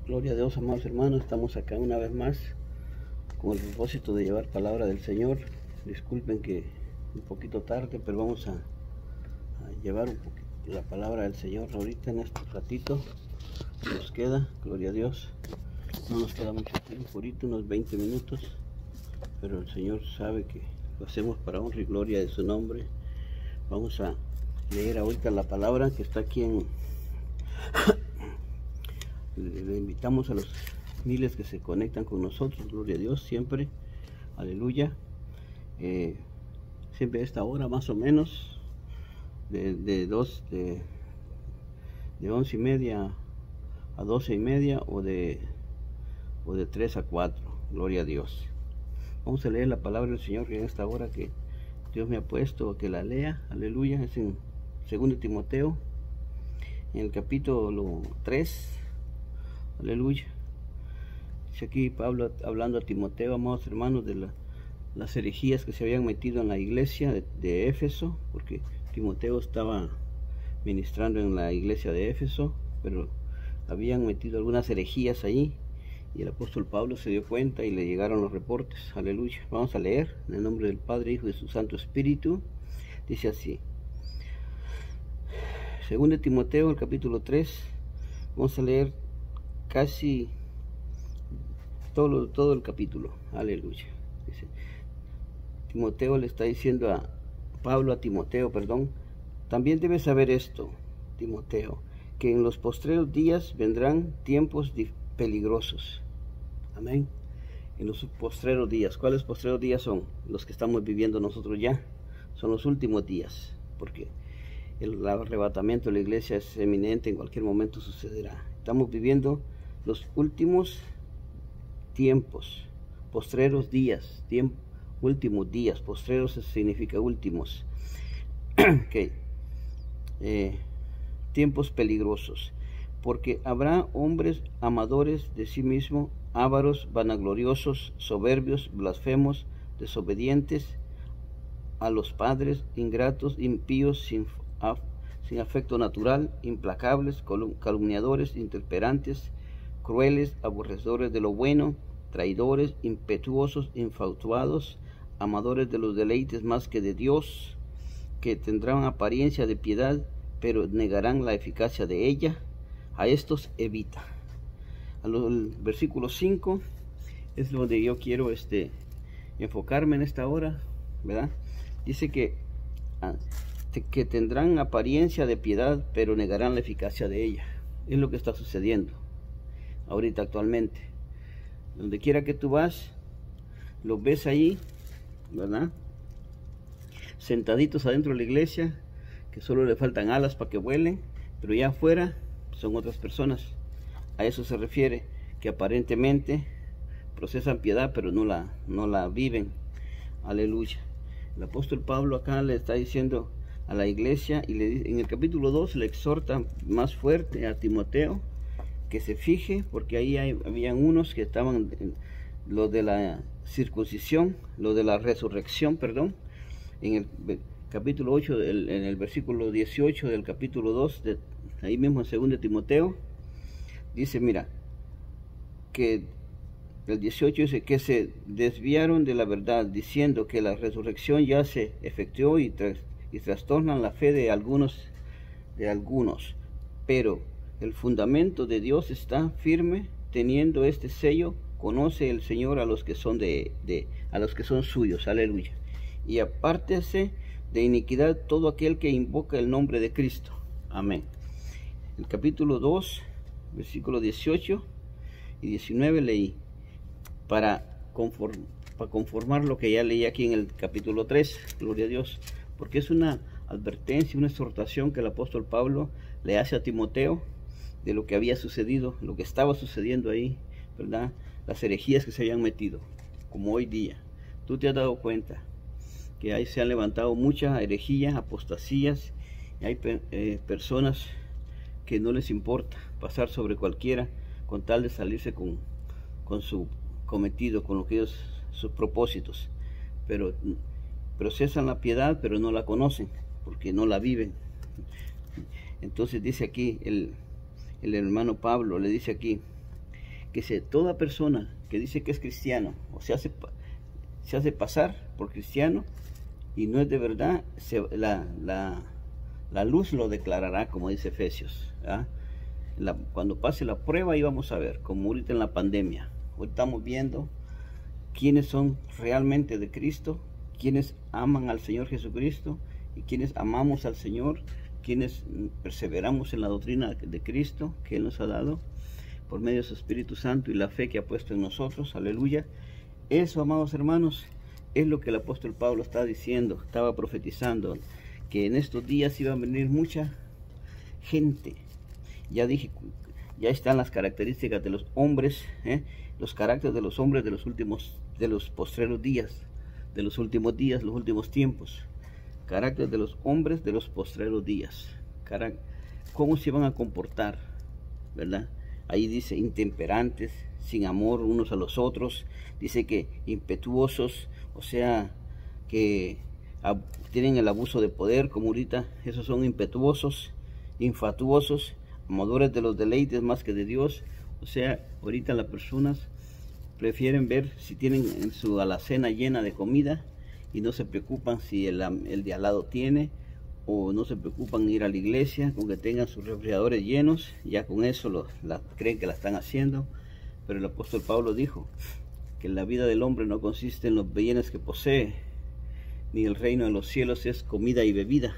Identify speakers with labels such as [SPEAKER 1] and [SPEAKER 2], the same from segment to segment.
[SPEAKER 1] Gloria a Dios, amados hermanos, estamos acá una vez más con el propósito de llevar palabra del Señor. Disculpen que un poquito tarde, pero vamos a llevar un poquito la palabra del Señor ahorita en este ratito que nos queda. Gloria a Dios, no nos queda mucho tiempo ahorita, unos 20 minutos, pero el Señor sabe que lo hacemos para honra y gloria de su nombre. Vamos a leer ahorita la palabra que está aquí en... Le invitamos a los miles que se conectan con nosotros, gloria a Dios, siempre, aleluya. Siempre a esta hora más o menos, de 11:30 a 12:30 o de 3 a 4, gloria a Dios. Vamos a leer la palabra del Señor en esta hora que Dios me ha puesto a que la lea, aleluya. Es en 2 Timoteo, en el capítulo 3, aleluya. Dice aquí Pablo hablando a Timoteo, amados hermanos, de las herejías que se habían metido en la iglesia de Éfeso, porque Timoteo estaba ministrando en la iglesia de Éfeso, pero habían metido algunas herejías ahí, y el apóstol Pablo se dio cuenta y le llegaron los reportes, aleluya. Vamos a leer en el nombre del Padre, Hijo y de su Santo Espíritu. Dice así, 2 Timoteo, el capítulo 3, vamos a leer casi todo el capítulo, aleluya. Dice, Timoteo le está diciendo a Pablo, a Timoteo, perdón, también debes saber esto, Timoteo, que en los postreros días vendrán tiempos peligrosos. Amén. En los postreros días, ¿cuáles postreros días son? Los que estamos viviendo nosotros ya, son los últimos días, porque el arrebatamiento de la iglesia es eminente, en cualquier momento sucederá. Estamos viviendo los últimos tiempos, postreros días, últimos días. Postreros significa últimos. Okay. Tiempos peligrosos, porque habrá hombres amadores de sí mismos, ávaros, vanagloriosos, soberbios, blasfemos, desobedientes a los padres, ingratos, impíos, sin afecto natural, implacables, calumniadores, intemperantes, crueles, aborrecedores de lo bueno, traidores, impetuosos, infatuados, amadores de los deleites más que de Dios, que tendrán apariencia de piedad, pero negarán la eficacia de ella. A estos evita. El versículo 5 es donde yo quiero enfocarme en esta hora, ¿verdad? Dice que tendrán apariencia de piedad, pero negarán la eficacia de ella. Es lo que está sucediendo ahorita actualmente. Donde quiera que tú vas, los ves ahí, ¿verdad? Sentaditos adentro de la iglesia, que solo le faltan alas para que vuelen, pero ya afuera son otras personas. A eso se refiere, que aparentemente procesan piedad, pero no la viven. Aleluya. El apóstol Pablo acá le está diciendo a la iglesia, y en el capítulo 2 le exhorta más fuerte a Timoteo que se fije, porque ahí habían unos que estaban lo de la circuncisión, lo de la resurrección, perdón. En el capítulo 8, en el versículo 18 del capítulo 2, ahí mismo en 2 Timoteo, dice, mira, que el 18 dice que se desviaron de la verdad, diciendo que la resurrección ya se efectuó y trastornan la fe de algunos, pero el fundamento de Dios está firme, teniendo este sello, conoce el Señor a los que son a los que son suyos, aleluya. Y apártese de iniquidad todo aquel que invoca el nombre de Cristo. Amén. El capítulo 2, versículos 18 y 19 leí, para conformar lo que ya leí aquí en el capítulo 3, gloria a Dios, porque es una advertencia, una exhortación que el apóstol Pablo le hace a Timoteo de lo que había sucedido, lo que estaba sucediendo ahí, ¿verdad? Las herejías que se habían metido, como hoy día. Tú te has dado cuenta que ahí se han levantado muchas herejías, apostasías, y hay personas que no les importa pasar sobre cualquiera con tal de salirse con su cometido, con lo que ellos, sus propósitos, pero procesan la piedad, pero no la conocen, porque no la viven. Entonces dice aquí el hermano Pablo, le dice aquí, que toda persona que dice que es cristiano o se hace pasar por cristiano y no es de verdad, la luz lo declarará, como dice Efesios. Cuando pase la prueba, ahí vamos a ver, como ahorita en la pandemia. Hoy estamos viendo quiénes son realmente de Cristo, quiénes aman al Señor Jesucristo y quiénes amamos al Señor, quienes perseveramos en la doctrina de Cristo que Él nos ha dado por medio de su Espíritu Santo y la fe que ha puesto en nosotros. Aleluya. Eso, amados hermanos, es lo que el apóstol Pablo está diciendo, estaba profetizando, que en estos días iba a venir mucha gente. Ya dije, ya están las características de los hombres, los caracteres de los hombres de los postreros días, de los últimos días, los últimos tiempos. Carácter de los hombres de los postreros días. ¿Cómo se van a comportar? ¿Verdad? Ahí dice intemperantes, sin amor unos a los otros. Dice que impetuosos, o sea, que tienen el abuso de poder, como ahorita. Esos son impetuosos, infatuosos, amadores de los deleites más que de Dios. O sea, ahorita las personas prefieren ver si tienen en su alacena llena de comida y no se preocupan si el de al lado tiene, o no se preocupan ir a la iglesia con que tengan sus refrigeradores llenos. Ya con eso creen que la están haciendo. Pero el apóstol Pablo dijo que la vida del hombre no consiste en los bienes que posee, ni el reino de los cielos es comida y bebida.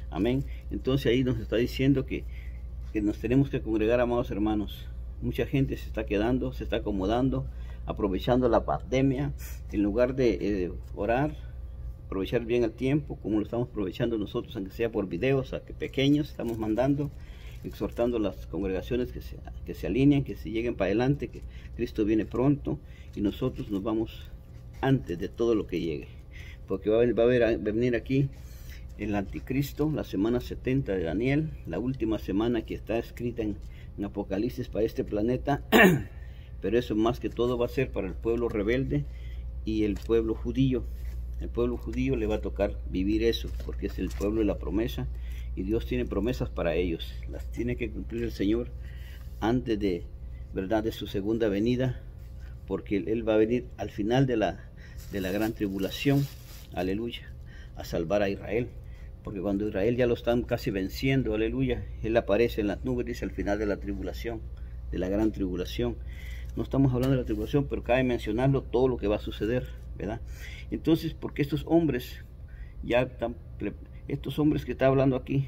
[SPEAKER 1] Amén. Entonces ahí nos está diciendo que nos tenemos que congregar, amados hermanos. Mucha gente se está quedando, se está acomodando, aprovechando la pandemia, en lugar de orar, aprovechar bien el tiempo, como lo estamos aprovechando nosotros, aunque sea por videos pequeños, estamos mandando, exhortando a las congregaciones que se alineen, que se lleguen para adelante, que Cristo viene pronto y nosotros nos vamos antes de todo lo que llegue, porque va a venir aquí el anticristo, la semana 70 de Daniel, la última semana que está escrita en Apocalipsis para este planeta. Pero eso más que todo va a ser para el pueblo rebelde y el pueblo judío. El pueblo judío le va a tocar vivir eso, porque es el pueblo de la promesa y Dios tiene promesas para ellos. Las tiene que cumplir el Señor antes de su segunda venida, porque Él va a venir al final de la gran tribulación, aleluya, a salvar a Israel. Porque cuando Israel ya lo están casi venciendo, aleluya, Él aparece en las nubes, dice al final de la tribulación, de la gran tribulación. No estamos hablando de la tribulación, pero cabe mencionarlo todo lo que va a suceder, ¿verdad? Entonces, porque estos hombres estos hombres que está hablando aquí,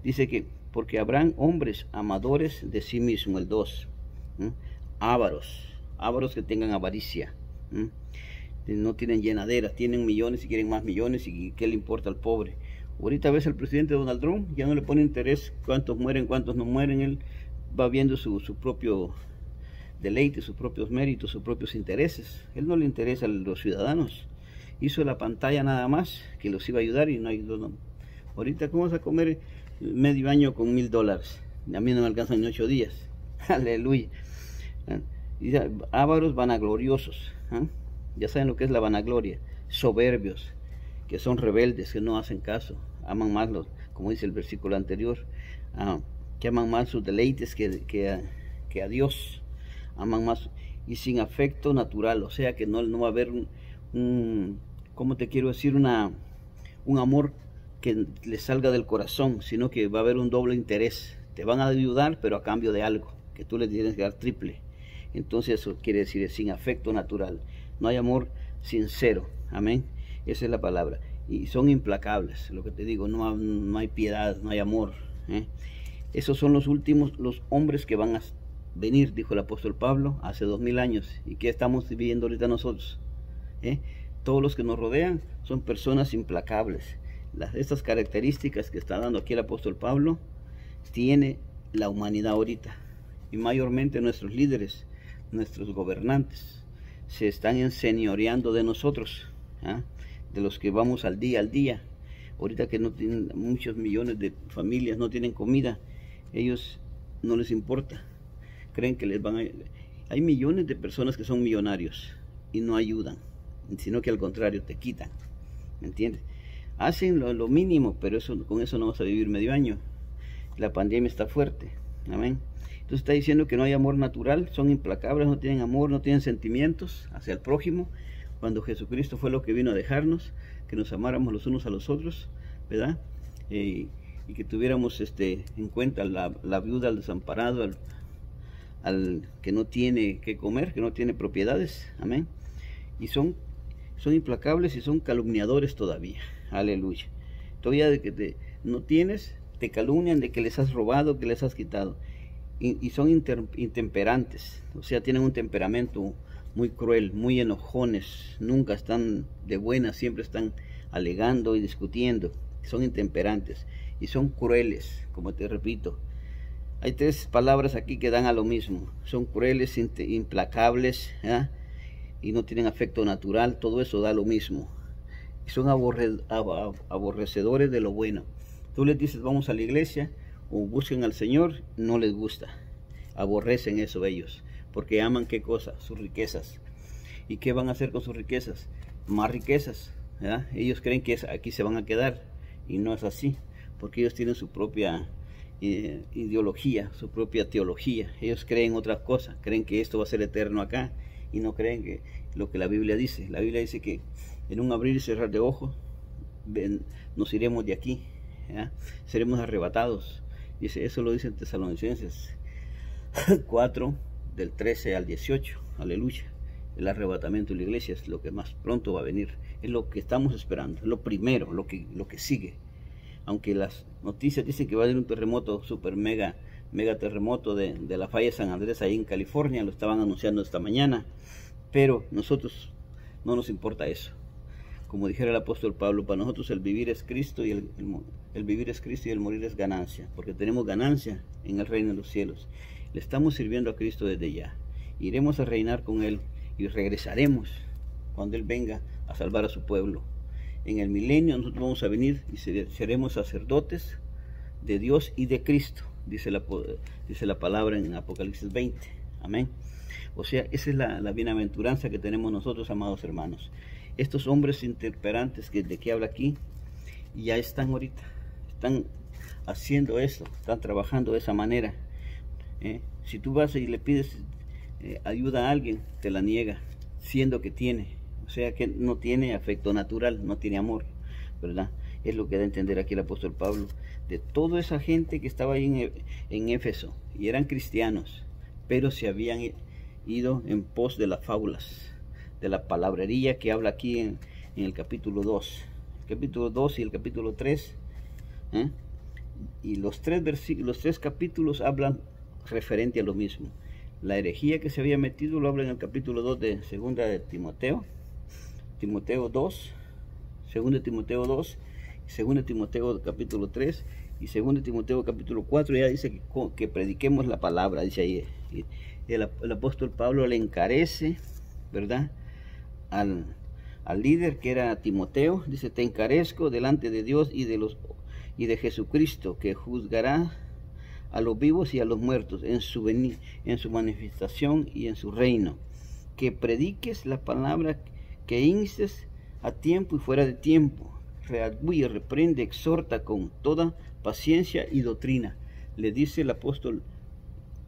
[SPEAKER 1] dice que porque habrán hombres amadores de sí mismos, el 2, ávaros que tengan avaricia, no tienen llenadera, tienen millones y quieren más millones, y qué le importa al pobre. Ahorita ves al presidente Donald Trump, ya no le pone interés cuántos mueren, cuántos no mueren. Él va viendo su propio deleite, sus propios méritos, sus propios intereses. Él no le interesa a los ciudadanos. Hizo la pantalla nada más, que los iba a ayudar y no ayudó. No. Ahorita, ¿cómo vas a comer medio año con $1000? A mí no me alcanzan en 8 días. Aleluya. Y ávaros vanagloriosos. Ya saben lo que es la vanagloria. Soberbios, que son rebeldes, que no hacen caso. Aman más, como dice el versículo anterior, que aman más sus deleites que a Dios. Aman más y sin afecto natural, o sea que no va a haber ¿cómo te quiero decir? Un amor que le salga del corazón, sino que va a haber un doble interés. Te van a ayudar, pero a cambio de algo, que tú les tienes que dar triple. Entonces eso quiere decir sin afecto natural. No hay amor sincero, amén. Esa es la palabra. Y son implacables, lo que te digo, no hay piedad, no hay amor. Esos son los últimos, los hombres que van a venir, dijo el apóstol Pablo, hace 2000 años. ¿Y qué estamos viviendo ahorita nosotros? Todos los que nos rodean son personas implacables. Estas características que está dando aquí el apóstol Pablo tiene la humanidad ahorita, y mayormente nuestros líderes, nuestros gobernantes se están enseñoreando de nosotros, de los que vamos al día. Ahorita que no tienen, muchos millones de familias no tienen comida, ellos no les importa, creen que les van a... Hay millones de personas que son millonarios y no ayudan, sino que al contrario te quitan, ¿me entiendes? Hacen lo mínimo, pero con eso no vas a vivir medio año. La pandemia está fuerte, Amén. Entonces está diciendo que no hay amor natural, son implacables, no tienen amor, no tienen sentimientos hacia el prójimo, cuando Jesucristo fue lo que vino a dejarnos, que nos amáramos los unos a los otros, ¿verdad? Y que tuviéramos en cuenta la viuda, al desamparado, al que no tiene que comer, que no tiene propiedades, amén. Y son implacables y son calumniadores todavía, aleluya. Todavía de que no tienes, te calumnian de que les has robado, que les has quitado. Y son intemperantes, o sea, tienen un temperamento muy cruel, muy enojones, nunca están de buenas, siempre están alegando y discutiendo. Son intemperantes y son crueles, como te repito. Hay tres palabras aquí que dan a lo mismo. Son crueles, implacables, ¿eh? Y no tienen afecto natural, todo eso da lo mismo. Son aborrecedores de lo bueno. Tú les dices vamos a la iglesia o busquen al Señor, no les gusta. Aborrecen eso ellos, porque aman ¿qué cosa? Sus riquezas. ¿Y qué van a hacer con sus riquezas? Más riquezas, ¿verdad? Ellos creen que aquí se van a quedar y no es así, porque ellos tienen su propia ideología, su propia teología. Ellos creen otras cosas, creen que esto va a ser eterno acá y no creen que lo que la Biblia dice. La Biblia dice que en un abrir y cerrar de ojos nos iremos de aquí, ¿ya? Seremos arrebatados. Dice, eso lo dice en Tesalonicenses 4, del 13 al 18, aleluya. El arrebatamiento de la iglesia es lo que más pronto va a venir, es lo que estamos esperando, es lo primero, lo que sigue. Aunque las noticias dicen que va a haber un terremoto, super mega terremoto de la falla de San Andrés ahí en California, lo estaban anunciando esta mañana, pero nosotros no nos importa eso. Como dijera el apóstol Pablo, para nosotros el vivir es Cristo y el vivir es Cristo y el morir es ganancia, porque tenemos ganancia en el reino de los cielos. Le estamos sirviendo a Cristo desde ya. Iremos a reinar con Él y regresaremos cuando Él venga a salvar a su pueblo. En el milenio nosotros vamos a venir y seremos sacerdotes de Dios y de Cristo, dice la palabra en Apocalipsis 20. Amén. O sea, esa es la bienaventuranza que tenemos nosotros, amados hermanos. Estos hombres intemperantes de que habla aquí, ya están ahorita, están haciendo eso, están trabajando de esa manera. Si tú vas y le pides ayuda a alguien, te la niega, siendo que tiene. O sea que no tiene afecto natural, no tiene amor, ¿verdad? Es lo que da a entender aquí el apóstol Pablo, de toda esa gente que estaba ahí en Éfeso, y eran cristianos, pero se habían ido en pos de las fábulas, de la palabrería que habla aquí en el capítulo 2. El capítulo 2 y el capítulo 3, y los tres capítulos hablan referente a lo mismo. La herejía que se había metido lo habla en el capítulo 2 de segunda de Timoteo 2, segunda de Timoteo 2, segunda de Timoteo capítulo 3 y segunda de Timoteo capítulo 4. Ya dice que prediquemos la palabra, dice ahí. El apóstol Pablo le encarece, ¿verdad? Al líder que era Timoteo, dice, te encarezco delante de Dios y de Jesucristo, que juzgará a los vivos y a los muertos en su manifestación y en su reino, que prediques la palabra, que instes a tiempo y fuera de tiempo, redarguye, reprende, exhorta con toda paciencia y doctrina. Le dice el apóstol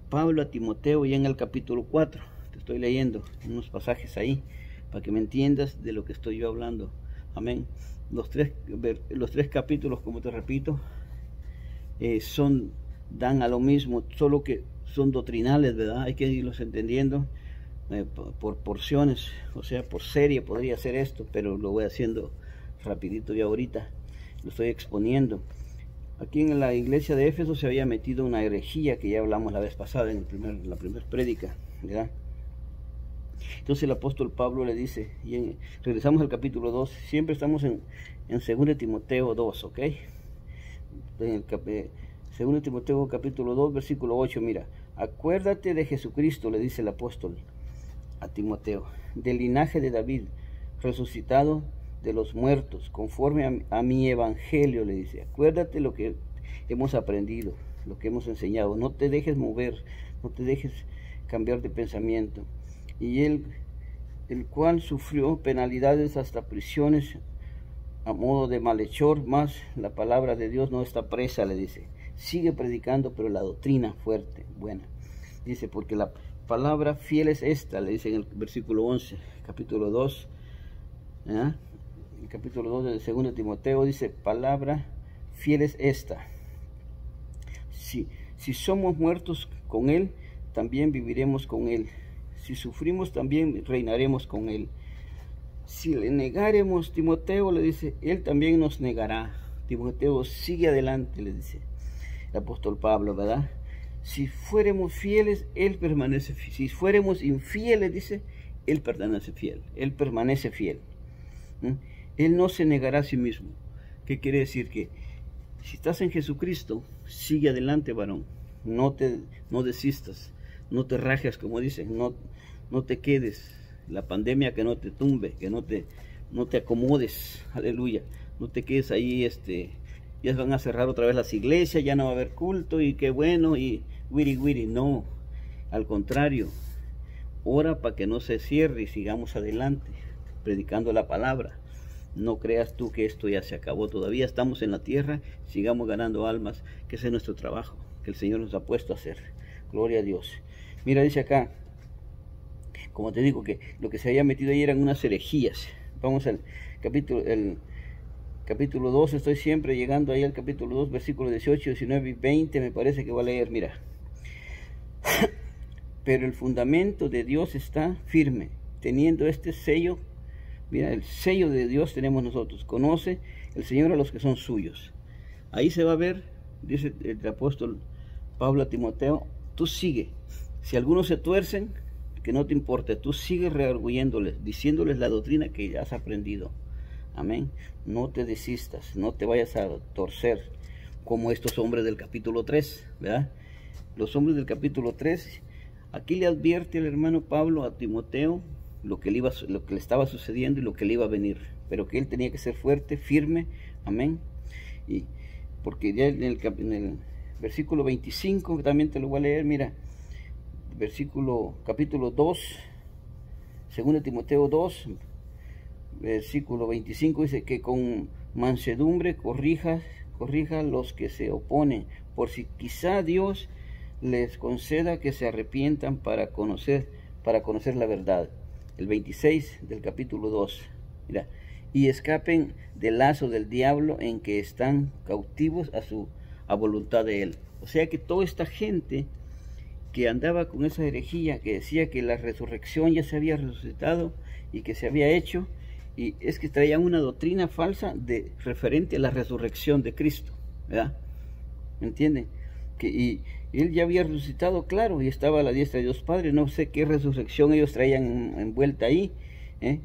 [SPEAKER 1] Pablo a Timoteo ya en el capítulo 4, te estoy leyendo unos pasajes ahí, para que me entiendas de lo que estoy yo hablando. Amén. Los tres capítulos, como te repito, dan a lo mismo, solo que son doctrinales, ¿verdad? Hay que irlos entendiendo por porciones, o sea, por serie podría ser esto, pero lo voy haciendo rapidito ya ahorita, lo estoy exponiendo. Aquí en la iglesia de Éfeso se había metido una herejía que ya hablamos la vez pasada en la primera prédica, ¿verdad? Entonces el apóstol Pablo le dice, regresamos al capítulo 2, siempre estamos en 2 Timoteo 2, ¿ok? En el 2 Timoteo capítulo 2, versículo 8, mira, acuérdate de Jesucristo, le dice el apóstol a Timoteo, del linaje de David, resucitado de los muertos, conforme a mi evangelio, le dice, acuérdate lo que hemos aprendido, lo que hemos enseñado, no te dejes mover, no te dejes cambiar de pensamiento. Y él, el cual sufrió penalidades hasta prisiones a modo de malhechor, más la palabra de Dios no está presa, le dice. sigue predicando, pero la doctrina fuerte, buena. Dice, porque la palabra fiel es esta, le dice en el versículo 11, capítulo 2, ¿eh? El capítulo 2 del 2 Timoteo dice, palabra fiel es esta. Si somos muertos con Él, también viviremos con Él. Si sufrimos, también reinaremos con Él. Si le negaremos, Timoteo le dice, Él también nos negará. Timoteo, sigue adelante, le dice el apóstol Pablo, ¿verdad? Si fuéramos fieles, Él permanece fiel. Si fuéramos infieles, dice, Él permanece fiel. Él permanece fiel. Él no se negará a sí mismo. ¿Qué quiere decir? Que si estás en Jesucristo, sigue adelante, varón. No desistas, no te rajes, como dicen, no te quedes. La pandemia que no te tumbe, que no te acomodes, aleluya. No te quedes ahí, ya van a cerrar otra vez las iglesias, ya no va a haber culto, y qué bueno, y wiri, no. Al contrario, ora para que no se cierre y sigamos adelante, predicando la palabra. No creas tú que esto ya se acabó, todavía estamos en la tierra, sigamos ganando almas, que ese es nuestro trabajo, que el Señor nos ha puesto a hacer. Gloria a Dios. Mira, dice acá, como te digo, que lo que se había metido ahí eran unas herejías. Vamos al capítulo 2, estoy siempre llegando ahí al capítulo 2, versículos 18, 19 y 20, me parece que voy a leer, mira. Pero el fundamento de Dios está firme, teniendo este sello. Mira, el sello de Dios tenemos nosotros. Conoce el Señor a los que son suyos. Ahí se va a ver, dice el apóstol Pablo a Timoteo, tú sigue. Si algunos se tuercen, que no te importe, tú sigue rearguyéndoles, diciéndoles la doctrina que ya has aprendido. Amén. No te desistas, no te vayas a torcer como estos hombres del capítulo 3, ¿verdad? Los hombres del capítulo 3, aquí le advierte el hermano Pablo a Timoteo lo que le estaba sucediendo y lo que le iba a venir, pero que él tenía que ser fuerte, firme, amén. Y porque ya en el versículo 25, también te lo voy a leer, mira, capítulo 2, 2 Timoteo 2, versículo 25, dice que con mansedumbre corrija los que se oponen, por si quizá Dios les conceda que se arrepientan para conocer la verdad. El 26 del capítulo 2, mira, y escapen del lazo del diablo en que están cautivos a voluntad de él. O sea que toda esta gente que andaba con esa herejía, que decía que la resurrección ya se había resucitado y que se había hecho, y es que traían una doctrina falsa referente a la resurrección de Cristo, ¿verdad? ¿Me entienden? Y él ya había resucitado, claro, y estaba a la diestra de Dios Padre. No sé qué resurrección ellos traían envuelta ahí,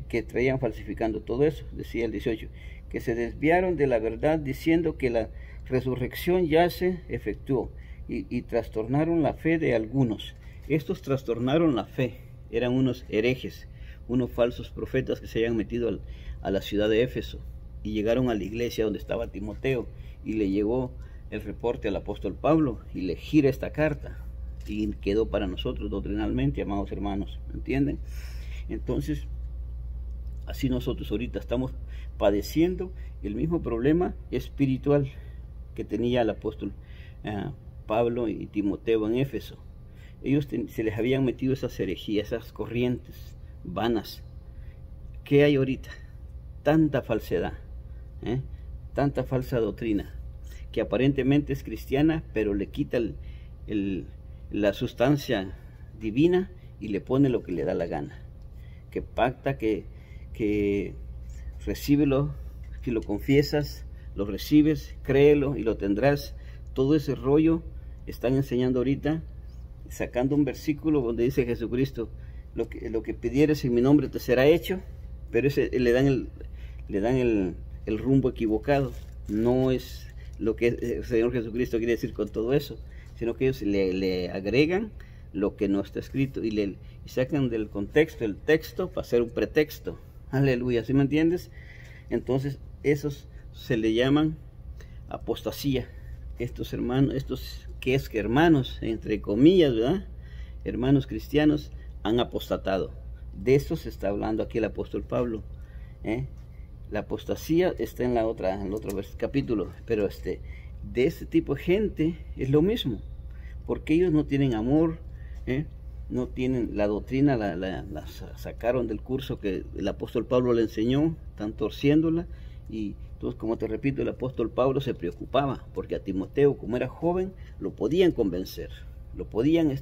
[SPEAKER 1] que traían falsificando todo eso. Decía el 18, que se desviaron de la verdad diciendo que la resurrección ya se efectuó, y trastornaron la fe de algunos. Estos trastornaron la fe, eran unos herejes, unos falsos profetas que se habían metido a la ciudad de Éfeso, y llegaron a la iglesia donde estaba Timoteo, y le llegó el reporte al apóstol Pablo, y le gira esta carta, y quedó para nosotros doctrinalmente, amados hermanos, ¿entienden? Entonces, así nosotros ahorita estamos padeciendo el mismo problema espiritual que tenía el apóstol Pablo y Timoteo en Éfeso. Ellos se les habían metido esas herejías, esas corrientes vanas. ¿Qué hay ahorita? Tanta falsedad, tanta falsa doctrina, que aparentemente es cristiana, pero le quita la sustancia divina y le pone lo que le da la gana. Que pacta, que recíbelo, si lo confiesas, lo recibes, créelo y lo tendrás. Todo ese rollo están enseñando ahorita, sacando un versículo donde dice Jesucristo, lo que pidieres en mi nombre te será hecho, pero le dan el rumbo equivocado. No es lo que el Señor Jesucristo quiere decir con todo eso, sino que ellos le agregan lo que no está escrito y sacan del contexto el texto para hacer un pretexto. Aleluya, ¿sí me entiendes? Entonces esos se le llaman apostasía. Estos hermanos, hermanos, entre comillas, ¿verdad? Hermanos cristianos han apostatado. De eso se está hablando aquí el apóstol Pablo. La apostasía está en el otro capítulo, pero de este tipo de gente es lo mismo, porque ellos no tienen amor, no tienen la doctrina, la sacaron del curso que el apóstol Pablo le enseñó, están torciéndola. Y entonces, como te repito, el apóstol Pablo se preocupaba, porque a Timoteo, como era joven, lo podían convencer, lo podían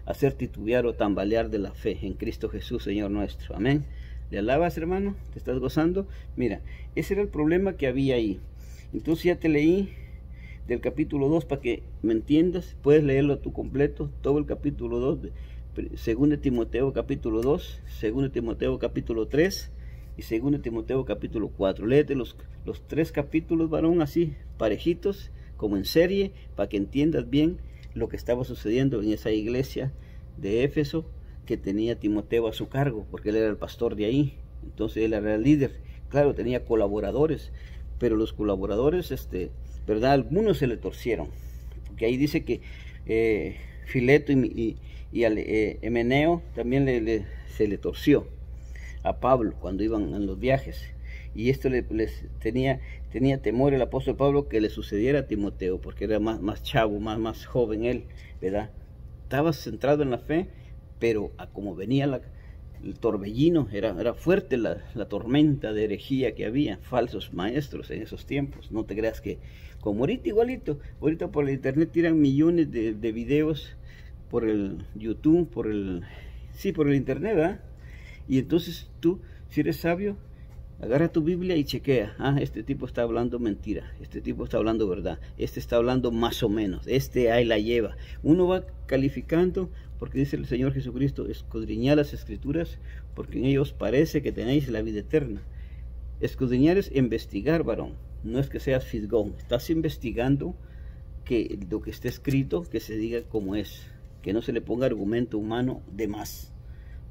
[SPEAKER 1] hacer titubear o tambalear de la fe en Cristo Jesús, Señor nuestro. Amén. ¿Le alabas, hermano? ¿Te estás gozando? Mira, ese era el problema que había ahí. Entonces ya te leí del capítulo 2 para que me entiendas. Puedes leerlo tú completo, todo el capítulo 2, de 2 Timoteo capítulo 2, 2 Timoteo capítulo 3 y 2 Timoteo capítulo 4. Léete los 3 capítulos, varón, así, parejitos, como en serie, para que entiendas bien lo que estaba sucediendo en esa iglesia de Éfeso, que tenía Timoteo a su cargo, porque él era el pastor de ahí. Entonces él era el líder. Claro, tenía colaboradores, pero los colaboradores, ¿verdad? Algunos se le torcieron, porque ahí dice que Fileto y Emeneo también se le torció a Pablo cuando iban en los viajes, y esto tenía temor el apóstol Pablo que le sucediera a Timoteo, porque era más chavo, más joven él, ¿verdad? Estaba centrado en la fe, pero como venía el torbellino, era fuerte la tormenta de herejía que había, falsos maestros en esos tiempos. No te creas que, como ahorita igualito, ahorita por el internet tiran millones de videos por el YouTube, por el internet, ¿verdad? Y entonces tú, si eres sabio, agarra tu Biblia y chequea. Este tipo está hablando mentira, este tipo está hablando verdad, este está hablando más o menos, ahí la lleva. Uno va calificando, porque dice el Señor Jesucristo, escudriñad las Escrituras, porque en ellos parece que tenéis la vida eterna. Escudriñar es investigar, varón, no es que seas fisgón, estás investigando que lo que esté escrito, que se diga como es, que no se le ponga argumento humano de más.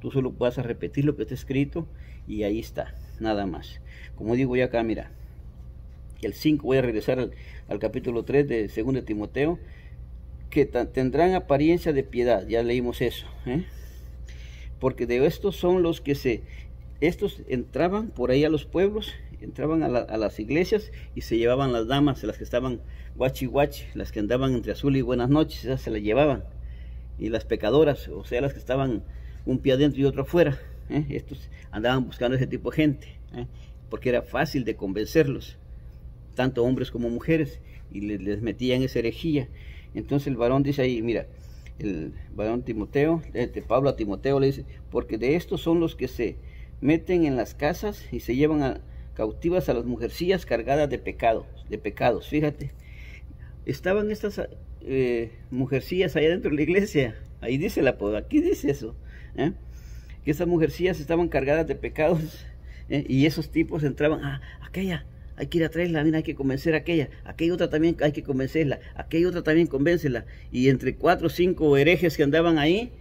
[SPEAKER 1] Tú solo vas a repetir lo que está escrito y ahí está, nada más. Como digo ya acá, mira, el 5, voy a regresar al capítulo 3 de 2 Timoteo, que tendrán apariencia de piedad, ya leímos eso, porque de estos son los que estos entraban por ahí a los pueblos, entraban a las iglesias y se llevaban las damas, las que estaban guachi guachi, las que andaban entre azul y buenas noches, esas se las llevaban, y las pecadoras, o sea, las que estaban un pie adentro y otro afuera, estos andaban buscando ese tipo de gente, porque era fácil de convencerlos, tanto hombres como mujeres, y les metían esa herejía. Entonces el varón dice ahí, mira, el varón Timoteo, Pablo a Timoteo le dice, porque de estos son los que se meten en las casas y se llevan cautivas a las mujercillas cargadas de pecados. Fíjate, estaban estas mujercillas allá dentro de la iglesia, ahí dice aquí dice eso, que esas mujercillas estaban cargadas de pecados, y esos tipos entraban, aquella, hay que ir a traerla, mira, hay que convencer a aquella otra también hay que convencerla, aquella otra también convéncela, y entre 4 o 5 herejes que andaban ahí,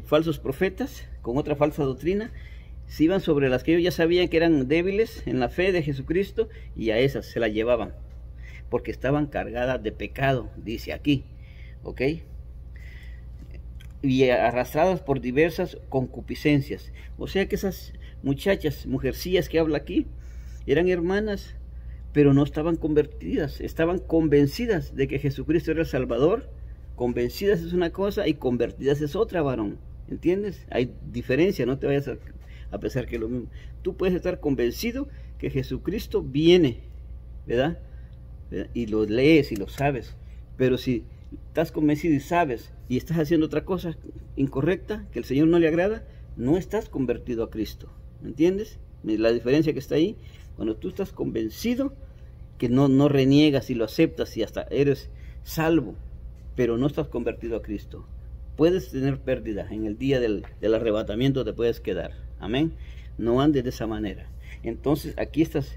[SPEAKER 1] falsos profetas, con otra falsa doctrina, se iban sobre las que ellos ya sabían que eran débiles en la fe de Jesucristo, y a esas se las llevaban, porque estaban cargadas de pecado, dice aquí, ¿ok? Y arrastradas por diversas concupiscencias. O sea que esas muchachas, mujercillas que habla aquí, eran hermanas, pero no estaban convertidas, estaban convencidas de que Jesucristo era el Salvador. Convencidas es una cosa y convertidas es otra, varón. ¿Entiendes? Hay diferencia, no te vayas a pensar que es lo mismo. Tú puedes estar convencido que Jesucristo viene, ¿verdad? Y lo lees y lo sabes, pero si estás convencido y sabes y estás haciendo otra cosa incorrecta que el Señor no le agrada, no estás convertido a Cristo. ¿Entiendes? La diferencia que está ahí, cuando tú estás convencido que no reniegas y lo aceptas y hasta eres salvo, pero no estás convertido a Cristo, puedes tener pérdida en el día del arrebatamiento, te puedes quedar. Amén. No andes de esa manera. Entonces aquí estas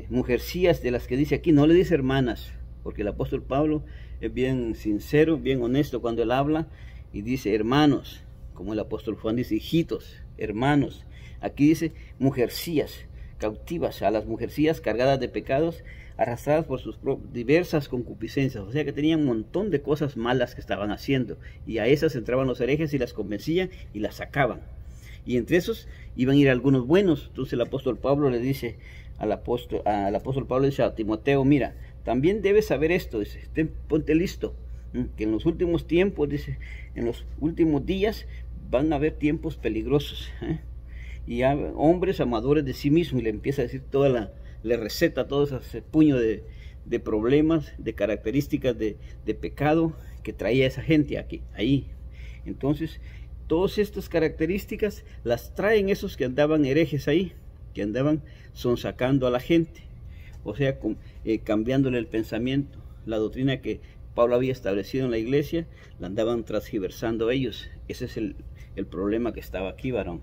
[SPEAKER 1] mujercillas de las que dice aquí, no le dice hermanas, porque el apóstol Pablo es bien sincero, bien honesto cuando él habla, y dice hermanos, como el apóstol Juan dice hijitos, hermanos. Aquí dice mujercillas, cautivas, a las mujercillas cargadas de pecados, arrastradas por sus diversas concupiscencias. O sea que tenían un montón de cosas malas que estaban haciendo, y a esas entraban los herejes y las convencían y las sacaban. Y entre esos iban a ir algunos buenos. Entonces el apóstol Pablo le dice al apóstol Pablo dice a Timoteo, mira, también debes saber esto, dice, ponte listo, que en los últimos tiempos, dice, en los últimos días van a haber tiempos peligrosos, y hombres amadores de sí mismos, y le empieza a decir le receta todo ese puño de problemas, de características de pecado que traía esa gente ahí. Entonces, todas estas características las traen esos que andaban herejes ahí, que andaban sonsacando a la gente, o sea, cambiándole el pensamiento, la doctrina que Pablo había establecido en la iglesia, la andaban transgiversando ellos. Ese es el problema que estaba aquí, varón.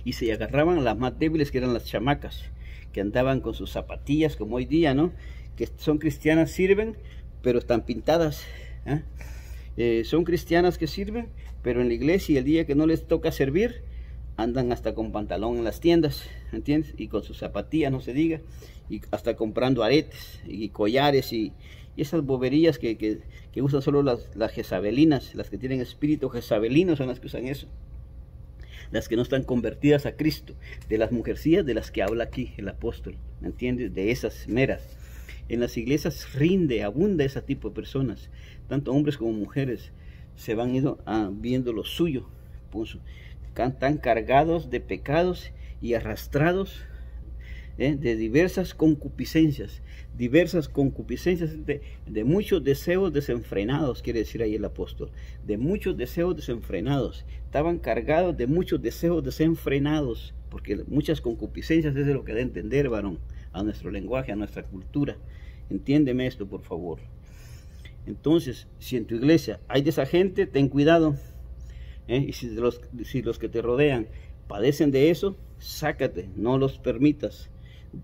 [SPEAKER 1] Y se agarraban a las más débiles, que eran las chamacas, que andaban con sus zapatillas, como hoy día, ¿no? Que son cristianas, sirven, pero están pintadas. Son cristianas que sirven, pero en la iglesia, y el día que no les toca servir, andan hasta con pantalón en las tiendas, ¿entiendes? Y con sus zapatillas, no se diga, y hasta comprando aretes y collares y esas boberías que usan solo las jezabelinas, las que tienen espíritu jezabelino son las que usan eso, las que no están convertidas a Cristo, de las mujercillas de las que habla aquí el apóstol, ¿me entiendes? De esas meras. En las iglesias abunda ese tipo de personas, tanto hombres como mujeres, se van viendo lo suyo, tan cargados de pecados y arrastrados de diversas concupiscencias, de muchos deseos desenfrenados, quiere decir ahí el apóstol, de muchos deseos desenfrenados, estaban cargados de muchos deseos desenfrenados, porque muchas concupiscencias es de lo que da a entender, varón, a nuestro lenguaje, a nuestra cultura. Entiéndeme esto, por favor. Entonces, si en tu iglesia hay de esa gente, ten cuidado. Y si los que te rodean padecen de eso, sácate, no los permitas.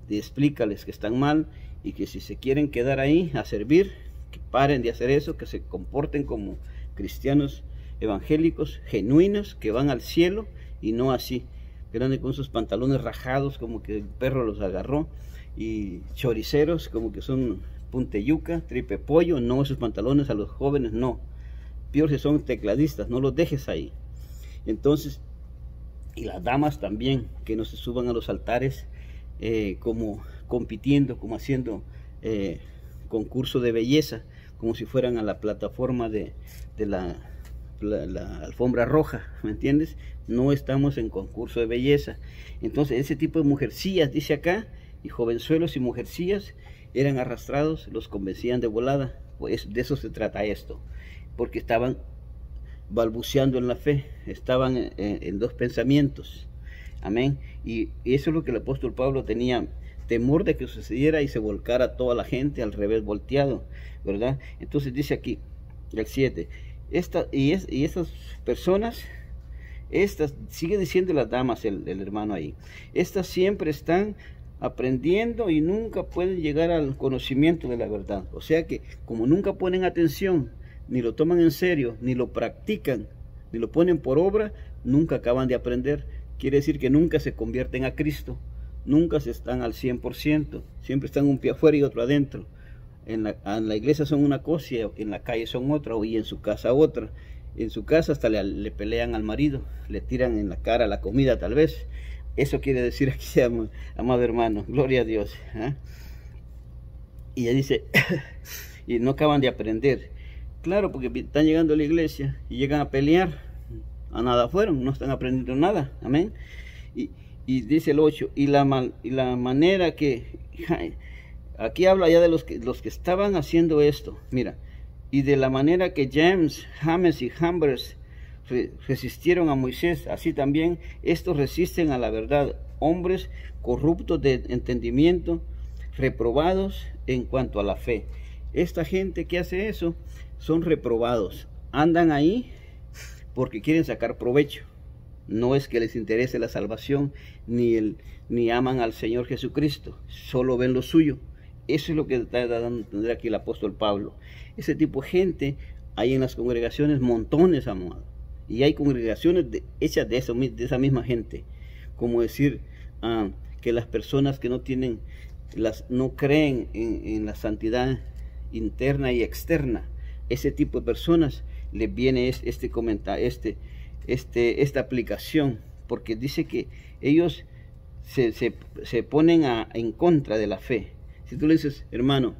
[SPEAKER 1] Explícales que están mal y que si se quieren quedar ahí a servir, que paren de hacer eso, que se comporten como cristianos evangélicos genuinos que van al cielo, y no así, que andan con sus pantalones rajados como que el perro los agarró, y choriceros como que son punteyuca, tripe pollo. No, esos pantalones a los jóvenes no. Peor si son tecladistas, no los dejes ahí. Entonces, y las damas también, que no se suban a los altares como compitiendo, como haciendo concurso de belleza, como si fueran a la plataforma de la alfombra roja, ¿me entiendes? No estamos en concurso de belleza. Entonces, ese tipo de mujercillas, dice acá, y jovenzuelos y mujercillas eran arrastrados, los convencían de volada. Pues de eso se trata esto, porque estaban balbuceando en la fe, estaban en dos pensamientos. Amén. Y eso es lo que el apóstol Pablo tenía temor de que sucediera y se volcara toda la gente al revés volteado, ¿verdad? Entonces dice aquí, el 7, estas personas, sigue diciendo las damas, el hermano ahí, estas siempre están aprendiendo y nunca pueden llegar al conocimiento de la verdad. O sea que como nunca ponen atención, ni lo toman en serio, ni lo practican, ni lo ponen por obra, nunca acaban de aprender. Quiere decir que nunca se convierten a Cristo, nunca se están al 100%, siempre están un pie afuera y otro adentro. En la iglesia son una cosa, en la calle son otra, y en su casa otra. En su casa hasta le pelean al marido, le tiran en la cara la comida tal vez. Eso quiere decir aquí, amado hermano, gloria a Dios. Y ella dice, y no acaban de aprender. Claro, porque están llegando a la iglesia y llegan a pelear, a nada fueron, no están aprendiendo nada. Amén. Y dice el 8, y la manera que, aquí habla ya de los que estaban haciendo esto, mira, y de la manera que James, James y Jambres resistieron a Moisés, así también estos resisten a la verdad, hombres corruptos de entendimiento, reprobados en cuanto a la fe. Esta gente que hace eso son reprobados, andan ahí porque quieren sacar provecho, no es que les interese la salvación, ni aman al Señor Jesucristo, solo ven lo suyo. Eso es lo que está dando a entender aquí el apóstol Pablo. Ese tipo de gente hay en las congregaciones montones, amado. Y hay congregaciones hechas de esa misma gente. Como decir que las personas que no creen en la santidad interna y externa, ese tipo de personas les viene este comentario, esta aplicación, porque dice que ellos se ponen en contra de la fe, Si tú le dices, hermano,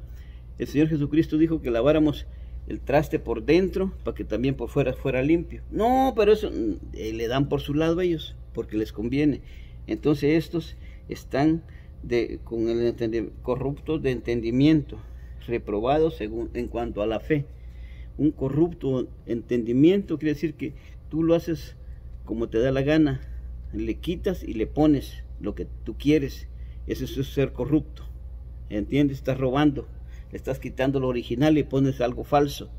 [SPEAKER 1] el Señor Jesucristo dijo que laváramos el traste por dentro para que también por fuera fuera limpio. No, pero eso le dan por su lado a ellos, porque les conviene. Entonces estos están con el corruptos de entendimiento, reprobados en cuanto a la fe. Un corrupto entendimiento quiere decir que tú lo haces como te da la gana, le quitas y le pones lo que tú quieres. Eso es ser corrupto, ¿entiendes? Estás robando, le estás quitando lo original y pones algo falso.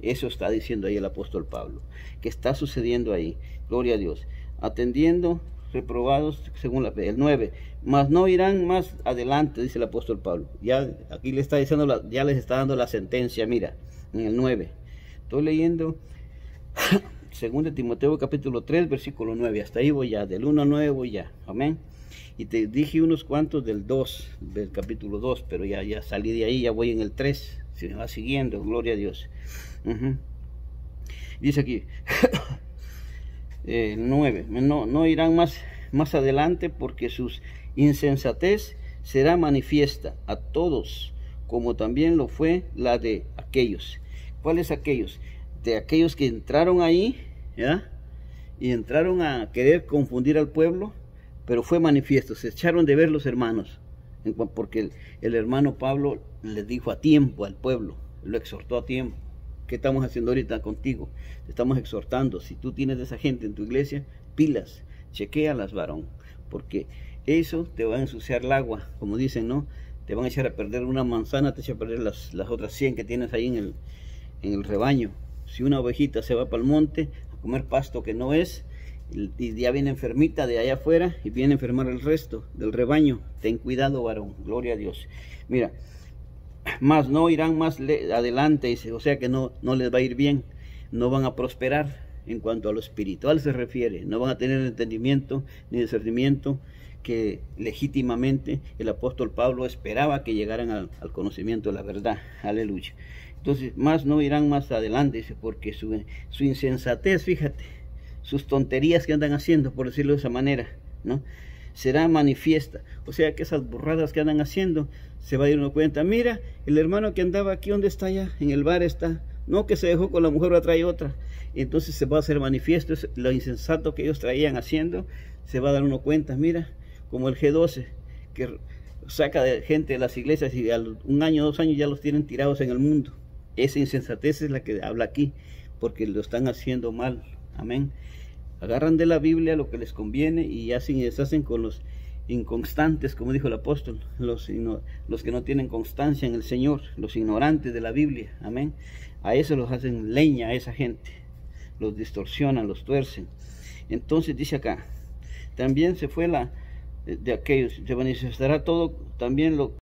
[SPEAKER 1] Eso está diciendo ahí el apóstol Pablo, que está sucediendo ahí. Gloria a Dios. Atendiendo, reprobados según la fe. El 9, mas no irán más adelante, dice el apóstol Pablo. Ya aquí le está diciendo, ya les está dando la sentencia, mira, en el 9. Estoy leyendo 2 Timoteo capítulo 3, versículo 9. Hasta ahí voy ya, del 1 al 9 voy ya. Amén. Y te dije unos cuantos del 2, del capítulo 2, pero ya salí de ahí, ya voy en el 3. Se me va siguiendo, gloria a Dios. Dice aquí, 9, no irán más adelante porque sus insensatez será manifiesta a todos, como también lo fue la de aquellos. ¿Cuáles aquellos? De aquellos que entraron ahí, ¿ya? Y entraron a querer confundir al pueblo, pero fue manifiesto, se echaron de ver los hermanos, porque el hermano Pablo les dijo a tiempo al pueblo, lo exhortó a tiempo. ¿Qué estamos haciendo ahorita contigo? Te estamos exhortando. Si tú tienes de esa gente en tu iglesia, pilas, chequéalas, varón, porque eso te va a ensuciar el agua, como dicen, ¿no? Te van a echar a perder una manzana, te echa a perder las otras 100 que tienes ahí en el rebaño. Si una ovejita se va para el monte a comer pasto que no es, y ya viene enfermita de allá afuera y viene a enfermar el resto del rebaño, ten cuidado, varón, gloria a Dios. Mira, más no irán más adelante, dice, o sea que no les va a ir bien, no van a prosperar en cuanto a lo espiritual se refiere, no van a tener el entendimiento ni discernimiento que legítimamente el apóstol Pablo esperaba que llegaran al conocimiento de la verdad. Aleluya. Entonces, más no irán más adelante, dice, porque su insensatez, fíjate, sus tonterías que andan haciendo, por decirlo de esa manera, ¿no? Será manifiesta. O sea que esas burradas que andan haciendo, se va a dar uno cuenta. Mira, el hermano que andaba aquí, ¿dónde está ya? En el bar está. No, que se dejó con la mujer, otra y otra. Entonces se va a hacer manifiesto lo insensato que ellos traían haciendo. Se va a dar uno cuenta, mira, como el G12, que saca de gente de las iglesias y a un año, 2 años ya los tienen tirados en el mundo. Esa insensatez es la que habla aquí, porque lo están haciendo mal. Amén. Agarran de la Biblia lo que les conviene y hacen y deshacen con los inconstantes, como dijo el apóstol, los que no tienen constancia en el Señor, los ignorantes de la Biblia. Amén. A eso los hacen leña, a esa gente. Los distorsionan, los tuercen. Entonces dice acá, también se fue de aquellos, se manifestará todo, también lo